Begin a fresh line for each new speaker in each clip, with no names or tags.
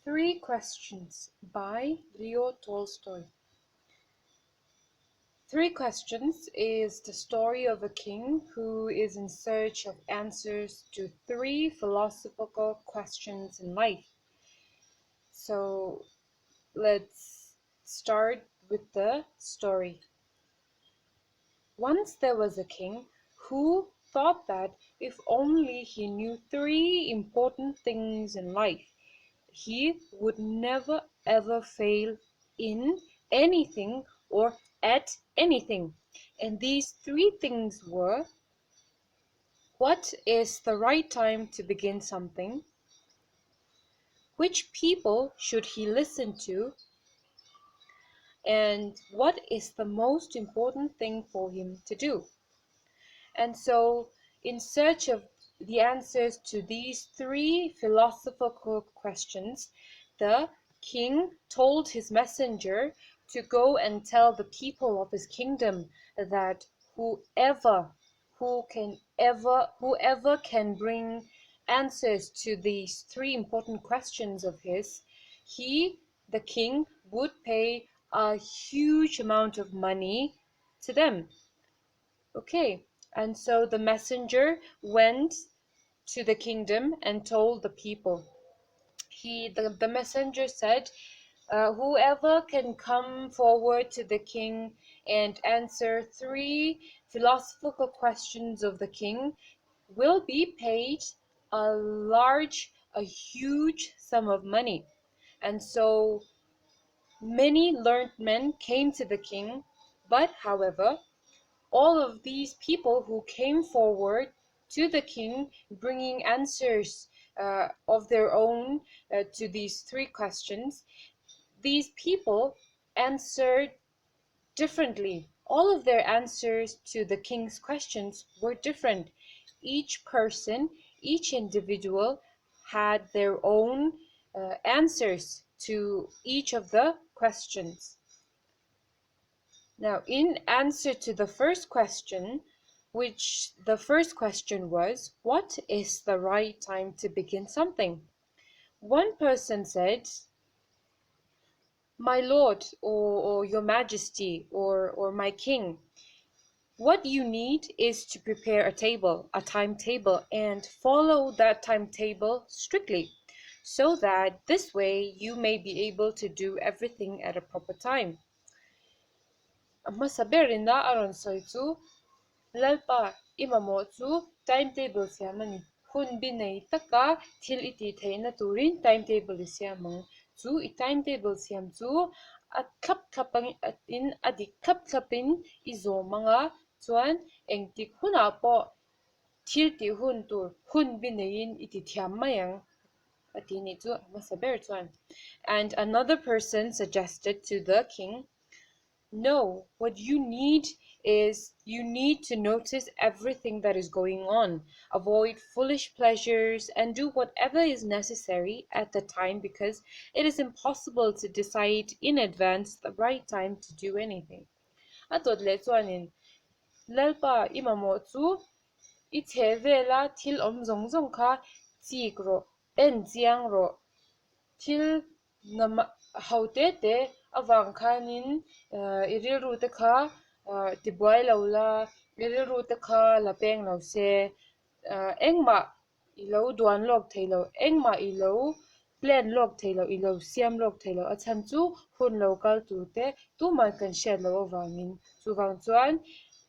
Three Questions by Leo Tolstoy. Three Questions is the story of a king who is in search of answers to three philosophical questions in life. So let's start with the story. Once there was a king who thought that if only he knew three important things in life, he would never ever fail in anything or at anything. And these three things were: what is the right time to begin something? Which people should he listen to? And what is the most important thing for him to do? And so, in search of the answers to these three philosophical questions, the king told his messenger to go and tell the people of his kingdom that whoever can bring answers to these three important questions of his, he, the king, would pay a huge amount of money to them. Okay, and so the messenger went to the kingdom and told the people. The messenger said, whoever can come forward to the king and answer three philosophical questions of the king will be paid a huge sum of money. And so many learned men came to the king, but however, all of these people who came forward to the king bringing answers of their own to these three questions, these people answered differently. All of their answers to the king's questions were different. Each person, each individual had their own answers to each of the questions. Now, in answer to the first question, which the first question was, what is the right time to begin something? One person said, my lord, or your majesty, or my king, what you need is to prepare a timetable, and follow that timetable strictly, so that this way you may be able to do everything at a proper time. Masaber rinda aron soitu lalpa imamo chu timetable siamani hun binei taka thil iti theina turin timetable siamang chu I timetable siam chu a thlap in adi thlapin izo manga chuan engtik huna po thil ti hun tur hun binein iti thiam mayang atini chu masaber chuan. And another person suggested to the king, no, what you need is you need to notice everything that is going on. Avoid foolish pleasures and do whatever is necessary at the time, because it is impossible to decide in advance the right time to do anything. Atod le chuanin lalpa imamo chu I thevela thil om zong zong kha chik ro en chiang ro thil nama haute te awang khanin iril ru te kha tibuai lo la iril ru te kha lapeng lo se engma ilo duan lok thailo engma ilo plan lok thailo ilo siam lok thailo achan chu hun local tu te tu man kan shed lo awangin chuwang chuan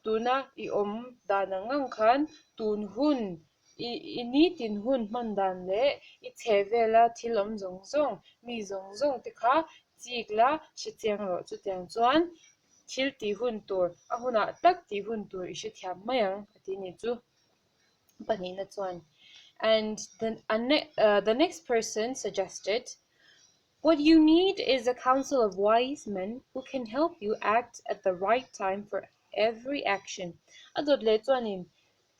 tuna I om dana ngang khan tun hun I tin hun man dan le I chevela thil om zong zong mi zong zong te kha chik la she chiang ro chu tiang chuan thil ti hun tur a huna tak ti hun tur I she thiam mayang ati ni chu pani na chuan. And then the next person suggested, what you need is a council of wise men who can help you act at the right time for every action. Adod le chuanin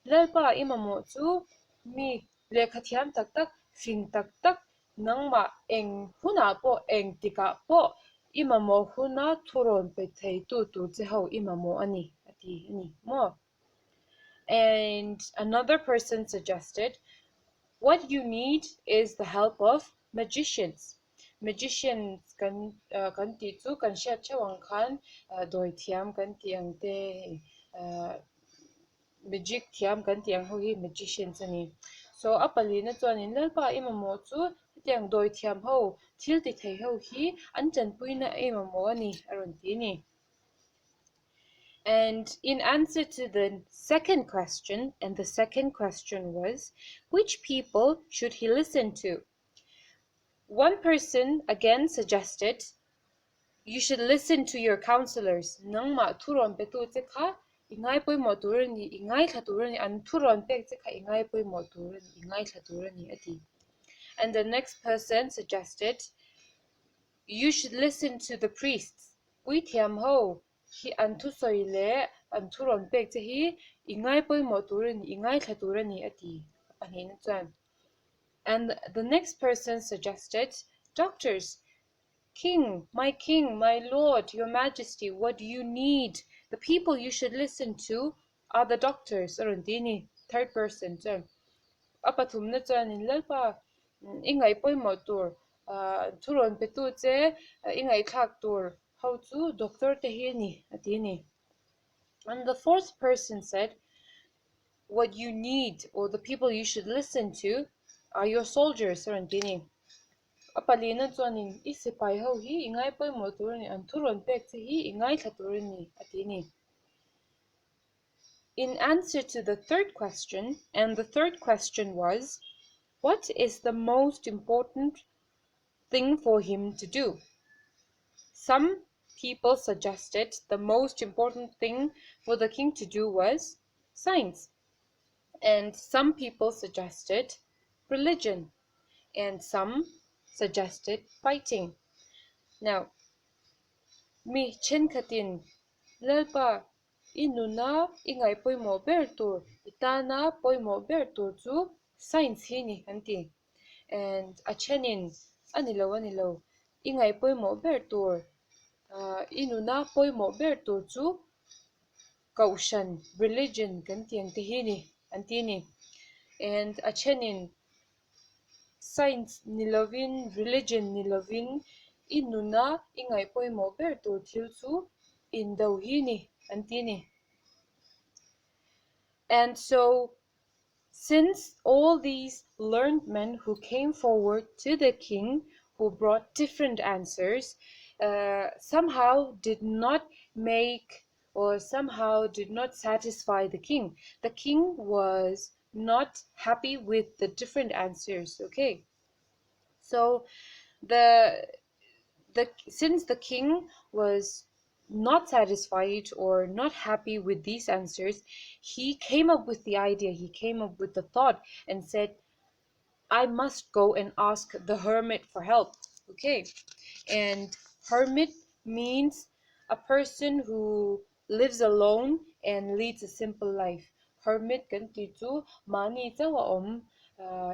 lalpa imamo chu mi lekha thiam tak tak fing tak tak nangma eng huna po eng tika po imamo huna thuron pe thei tu che ho imamo ani ati ni mo. And another person suggested, what you need is the help of magicians. magician kan ti chu kan sha chawang khan doi thiam kan ti ang te magic thiam kan ti ang ho hi magicians ani so apali na chuan in lalpa emamaw chu tiang doi thiam ho thil ti thei ho hi an chan puina emamaw ani aron ti ni. And in answer to the second question, and the second question was, which people should he listen to? One person again suggested, you should listen to your counselors. Nang ma thuron petu che kha ingai poi mo turani ingai khaturani an thuron pek che kha ingai poi mo turani ingai khaturani ati. And the next person suggested, you should listen to the priests. Pui thiam ho hi an thu soi le an thuron pek che hi ingai poi mo turani ingai khaturani ati. Ani na chuan. And the next person suggested, doctors, king, my lord, your majesty, what do you need? The people you should listen to are the doctors. Arundini, third person. Apathum na chuan in lalpa ingai poi mo tur thuron petu che ingai thak tur how chu doctor te hi ni atini. And the fourth person said, what you need, or the people you should listen to, are your soldiers. Arundini. Apalina chuanin I sipai ho hi ingai poi mo turani an thuron pek che hi ingai thaturani atini. In answer to the third question, and the third question was, what is the most important thing for him to do? Some people suggested the most important thing for the king to do was science, and some people suggested religion, and some suggested fighting. Now, mi chen khatin lalpa inuna ingai poimo ber tur itana poimo ber tur chu science hi ni anti. And a chenin anilo ingai poimo ber tur inuna poimo ber tur chu kaushan religion kan tiang te hi ni anti ni. And a chenin science nilovin religion nilovin inuna ingai poimo ber tur thil chu in do hi ni anti ni. And so, since all these learned men who came forward to the king, who brought different answers, somehow did not make or somehow did not satisfy the king. The king was not happy with the different answers. Okay, so since the king was not satisfied or not happy with these answers, he came up with the idea, he came up with the thought and said, I must go and ask the hermit for help. Okay, and hermit means a person who lives alone and leads a simple life. Hermit kan ti chu mani chawa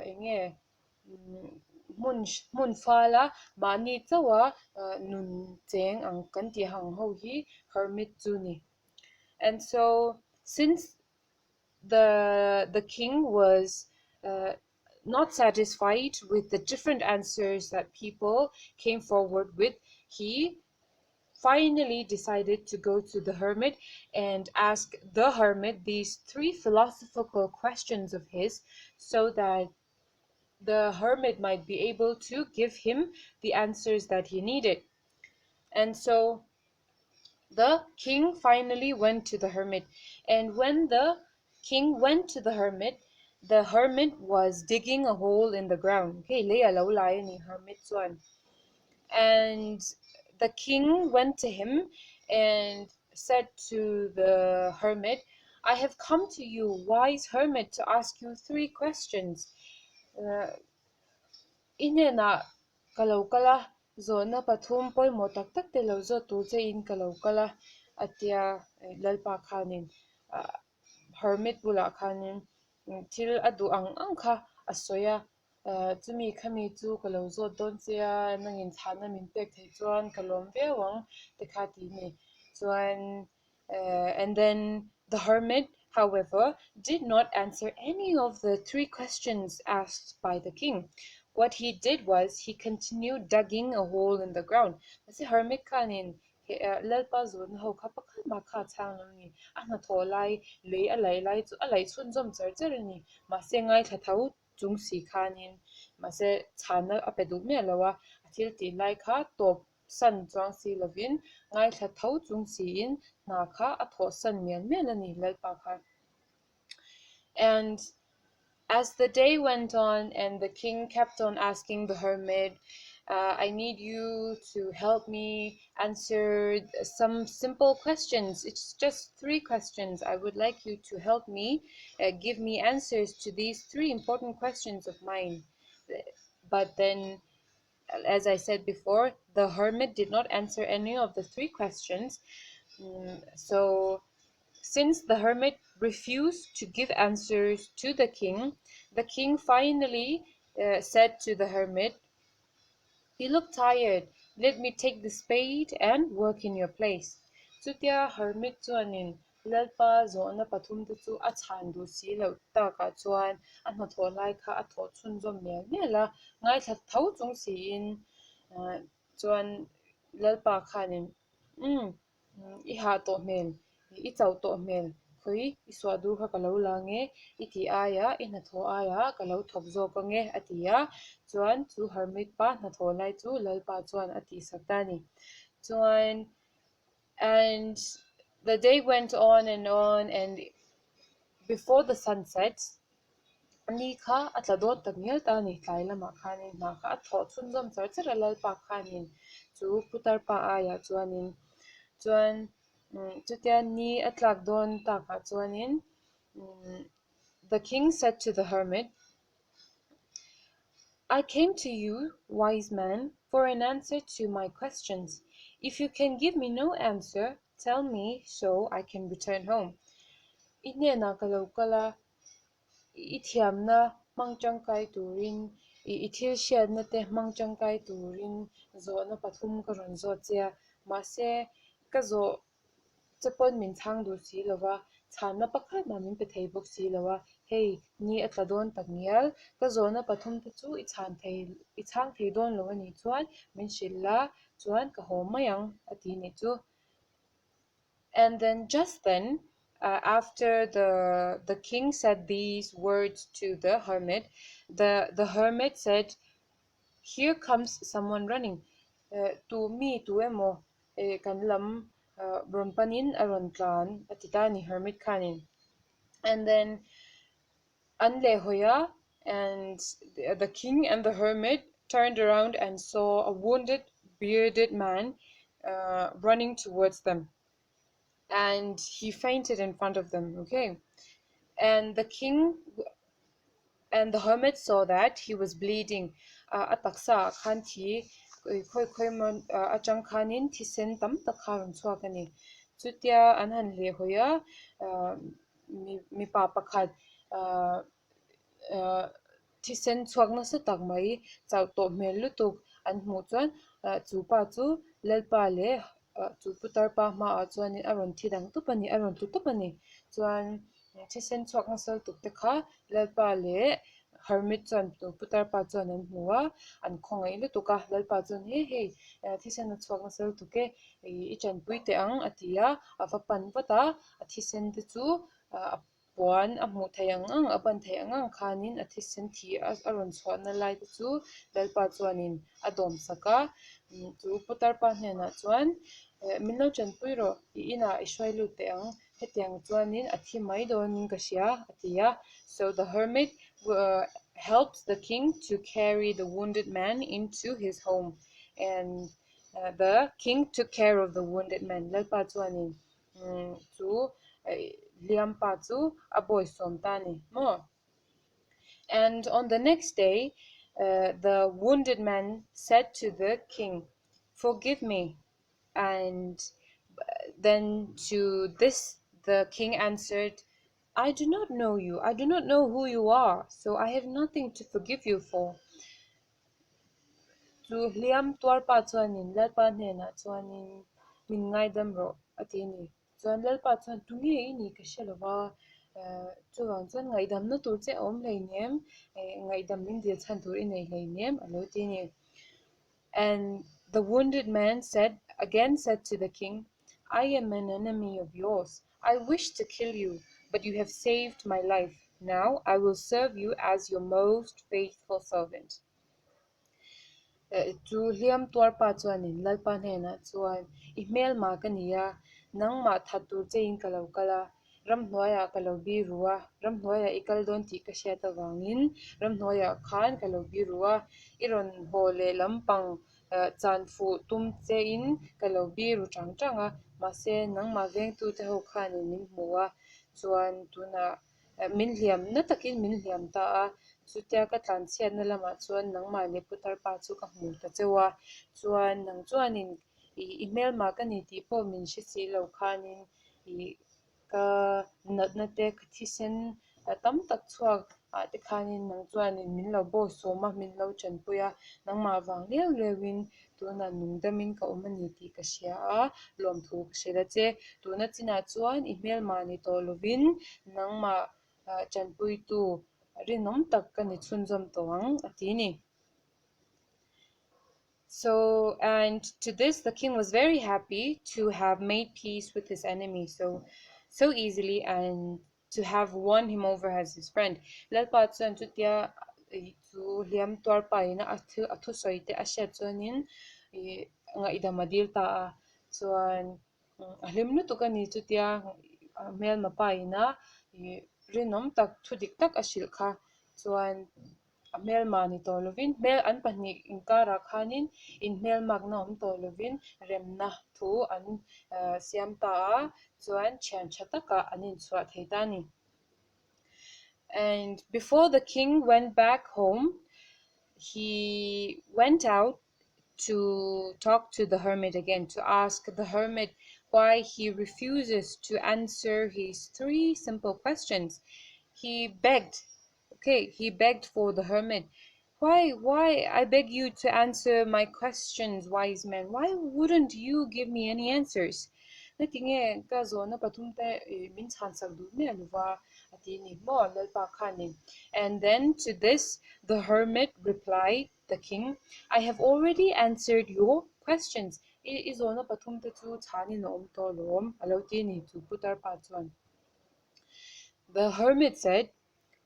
enge mun fala mani chawa nun cheng ang kan ti hang ho hi hermit chu ni. And so, since the king was not satisfied with the different answers that people came forward with, he finally decided to go to the hermit and ask the hermit these three philosophical questions of his, so that the hermit might be able to give him the answers that he needed. And so the king finally went to the hermit, and when the king went to the hermit was digging a hole in the ground. Okay, leya lo lai ni hermit chuan. And the king went to him and said to the hermit, I have come to you, wise hermit, to ask you three questions. Inena kalau kala zona pathum poi mo tak tak te lo zo tu che in kalau kala atia lalpa khanin hermit bula khanin thil adu ang kha asoya chumi khami chu kalau zo don chia nangin thana min pek thei chuan kalom ve wang te kha ti ni chuan and then the hermit, however, did not answer any of the three questions asked by the king. what he did was he continued digging a hole in the ground. Kasi hermit kanin lalpa zon ho kapakal maka chang ni ana tholai lei alai lai chu alai chun zom char char ni ma se ngai thathau chung si khanin ma se chana apedu me lawa athil ti lai kha top san chuang si lovin ngai thathau chung si in na kha atho san mian me ani lalpa kha. And as the day went on and the king kept on asking the hermit, I need you to help me answer some simple questions. It's just 3 questions. I would like you to help me give me answers to these 3 important questions of mine. But then, as I said before, the hermit did not answer any of the 3 questions. So since the hermit refused to give answers to the king finally said to the hermit, "You look tired. Let me take the spade and work in your place." Chutia hermit chuanin lalpa zona pathum te chu a chan du si lo ta ka chuan a hna thaw lai kha a thaw chhun zom mel mela ngai thla tho chung si in chuan lalpa khanin I ha to hmel I chau to hmel khoi I swa dur kha kalo la nge I ti aya I hna thaw aya kalo thop zawk nge atia chuan chu hermit pa hna thaw lai chu lalpa chuan ati satani chuan. And the day went on, and before the sunset ani kha atla dot tak ngel ta ni tlai lama khanin na kha a thaw chhun zom char char lalpa khanin chu putar pa aya chuanin chuan chutia ni atlak don ta kha chuanin the king said to the hermit, "I came to you, wise man, for an answer to my questions. If you can give me no answer, tell me so I can return home." Ine na kalau kala ithiam na mangchang kai turin ithil shiad na te mangchang kai turin zo na pathum ka ron zo chia ma se ka zo chapon min chang du si lawa chan na pakhat ma min pe thei bok si lawa hei ni atla don tak nial ka zo na pathum te chu I chang thei don lo ani chuan min shilla chuan ka hom mayang ati ni chu. And then just then, after the king said these words to the hermit, the hermit said, "Here comes someone running. Tu emo kan lam ron panin aron tlan atita ni hermit kanin." And then anle hoya and the king and the hermit turned around and saw a wounded, bearded man running towards them. And he fainted in front of them. Okay, and the king and the hermit saw that he was bleeding. Ataksa khanti khoi mon achang khanin thisen tam takharon chuakani chutia anhan le hoya mi pa pakhat thisen chuakna sa takmai chau to mel lutuk an hmu chuan chu pa chu lalpa le chu putar pa ma a chuan aron thidang tupani aron tu tupani chuan thisen chuakna sal tuk te kha lalpa le hermit chuan tu putar pa chuan an hmuwa an khongai lutuka lalpa chuan he thisen na chuakna sal tuke I chan puite ang atia avapan vata thisen te chu puan a hmu thei ang a ban thei ang khanin a thisen thi aron chhuatna lai te chu lalpa chuanin a dawm saka chu putar pa hnenah chuan min lo chan pui ro ina I hruai lut te ang hetiang chuanin a thi mai dawnin ka hria atia. So the hermit helped the king to carry the wounded man into his home, and the king took care of the wounded man. Lalpa chuanin chu liam pa chu a boy som tani mo. And on the next day, the wounded man said to the king, "Forgive me." And then to this the king answered, "I do not know you. I do not know who you are, so I have nothing to forgive you for." Chu hliam tuar pa chuanin lalpa hnena chuanin min ngai dam ro atini chuan lalpa chuan tunge I ni ka shelawa chu wang chuan ngai dam na tur che om lei nem ngai dam min dil chan tur in nei lei nem alo ti ni. And the wounded man said to the king, I am an enemy of yours. I wish to kill you, but you have saved my life. Now I will serve you as your most faithful servant. Chu hliam tuar pa chuanin lalpa hnena chuan I hmel ma ka nia nang ma that tur che in kalau kala ram hnuaya kalo bi ruwa ram hnuaya ikal don ti ka hria ta wangin ram hnuaya khan kalo bi ruwa iron hole lampang chan fu tum che in kalo bi ru tang tanga ma se nang ma veng tu te ho khan in hmuwa chuan tuna min hliam na takin min hliam ta a chutia ka tlan chiat na lama chuan nangmai le putar pa chu ka hmu ta chewa chuan nang chuanin email ma ka ni ti po min hri si lo khanin ka nat na te ka thisen tam tak chuak te khanin nang chuanin min lo bo sawma min lo chan puya nangma wang leu lewin tuna nungdamin ka omani ti ka hria a lom thu ka hria che tuna china chuan email ma ni to lovin nangma chan pui tu rinom tak ka ni chhunjom tawang atini. So, and to this the king was very happy to have made peace with his enemy so easily and to have won him over as his friend. Lalpa chuan chutia chu hliam tuar pa ina athu soite a sha chuanin nga idamadil ta a chuan ahlim nu tu ka ni chutia mel ma pa ina rinom tak thudik tak a shil kha chuan mel ma ni to lovin mel an pahnih inkara khanin in mel mak na om to lovin remna thu an siam ta a chuan thian tha taka anin chhuat thei ta ni. And before the king went back home, he went out to talk to the hermit again, to ask the hermit why he refuses to answer his 3 simple questions. He begged for the hermit. Why, I beg you to answer my questions, wise man. Why wouldn't you give me any answers? Na tinge ka zona patumte min chan sak du me anuwa atini mo lalpa khanin. And then to this the hermit replied, the king, I have already answered your questions. Izona patumte chu chani no om to lom alotini tu putar pa chuan. The hermit said,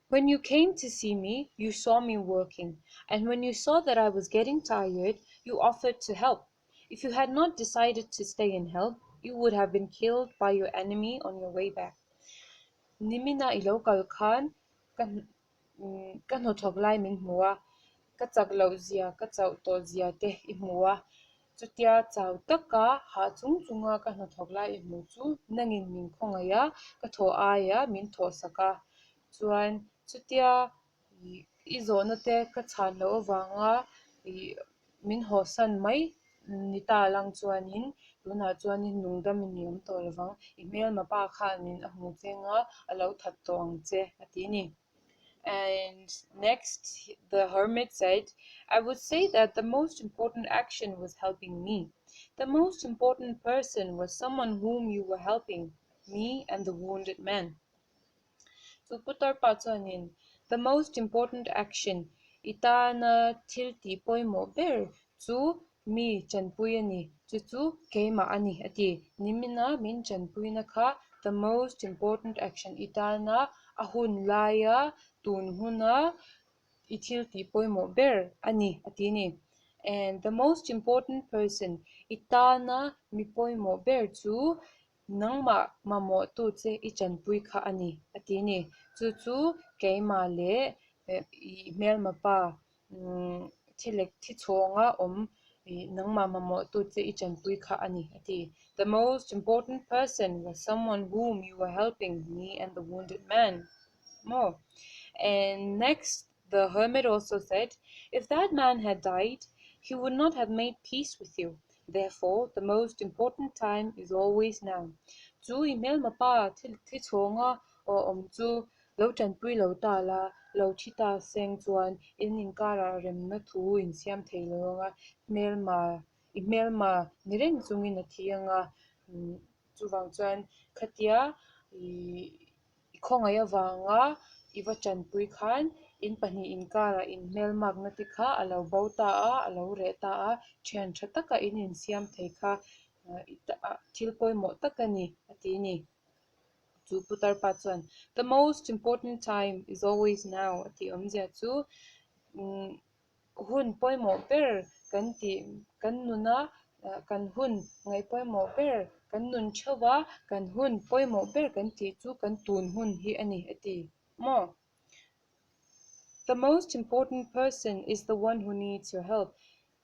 when you came to see me, you saw me working, and when you saw that I was getting tired, you offered to help. If you had not decided to stay and help, you would have been killed by your enemy on your way back. Nimina ilo kal khan kan ho thok lai min hmuwa ka chak lo zia ka chau to zia te I hmuwa chutia chau taka ha chung chunga ka hna thok lai I hmu chu nangin min khonga ya ka tho a ya min tho saka chuan chutia izona te ka chan lo awanga min ho san mai ni ta lang chuanin tuna chuanin nungdam ni om to lawang email ma pa khanin a hmu chenga alo that tawng che atini. And next the hermit said, I would say that the most important action was helping me. The most important person was someone whom you were helping, me and the wounded man. So putar pa chuanin the most important action itana thilti poimo ber chu mi chanpui ani chu keima ani ati nimina min chanpui na kha the most important action itana ahun laya tun huna ithilti poimo ber ani atini. And the most important person itana mi poimo ber chu nangma mamo tu che I chanpui kha ani atini chu keima le mel mapa thilek thi chonga om nangma mamo tu che I chanpui kha ani ati. The most important person was someone whom you were helping, me and the wounded man. More. And next the hermit also said, if that man had died, he would not have made peace with you. Therefore, the most important time is always now. Chu email mapa thi chonga o om chu lo chan pui lo ta la lo thi ta seng chuan in kara rem na thu in siam thei lo nga email ma nireng chungin a thianga chuwang chuan khatia khongaya wanga iwa chanpui khan in pani in kara in mel magna ti kha alo bota a alo re ta a thian tha taka in siam thei kha thil poimo takani ati ni chu putar pa chuan the most important time is always now ati omzia chu hun poimo ber kan ti kan nuna kan hun ngai poimo ber kan nun thewa kan hun poimo ber kan ti chu kan tun hun hi ani ati mo the most important person is the one who needs your help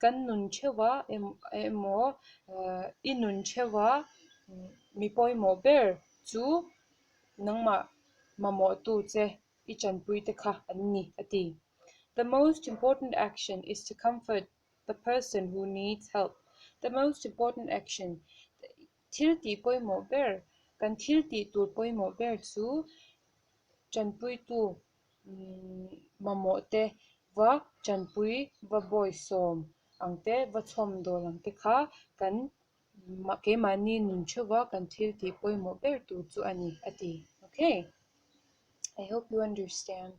kan nun thewa emo inun thewa mi poimo ber chu nangma mamo tu che I chanpui te kha anni ati the most important action is to comfort the person who needs help the most important action thil ti poimo ber kan thil ti tur poimo ber chu chanpui tu mamo te wa chanpui wa boy som angte wa chom dol angte kha kan ke mani nun chewa kan thil ti poimo ber tu chu ani ati okay I hope you understand